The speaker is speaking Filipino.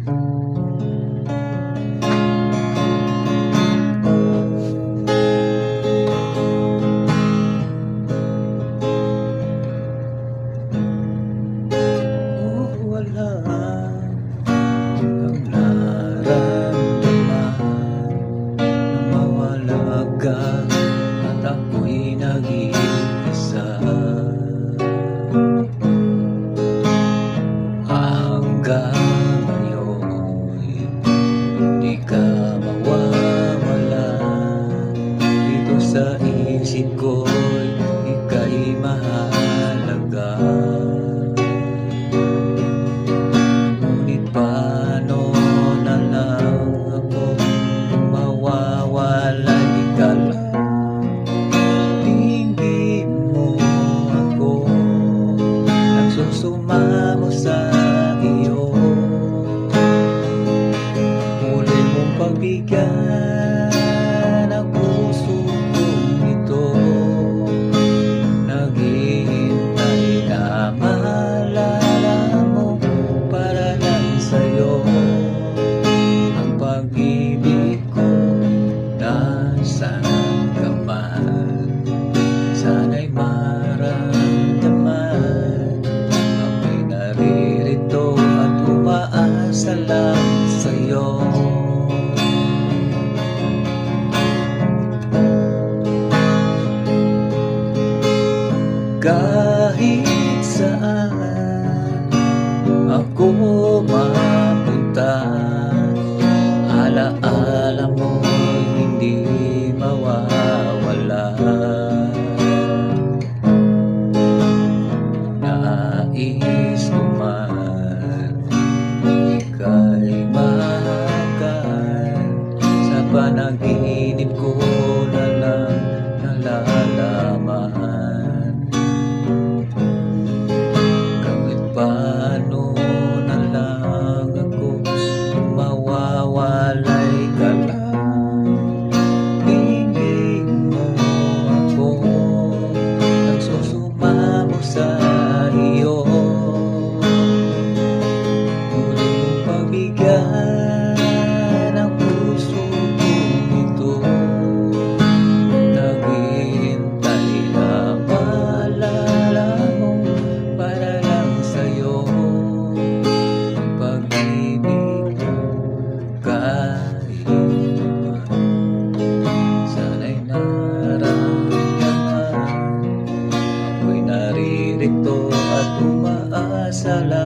Wala kang nararamdaman nang mawala ka at ako'y nag-iisa. Hanggang ngayon di ka mawawala dito sa isip ko'y ika'y mahalaga. Ngunit paano na lang ako mawawala'y ka lang? Tingin mo ako nagsusumamo sa iyo. Muli mong pagbigyan ang puso kong ito. Naghihintay na maalala mo para lang sa'yo. Ang pag-ibig ko nasaan ka man, sana'y maramdaman. Ako'y naririto at umaasa lang sa'yo. Kahit saan ako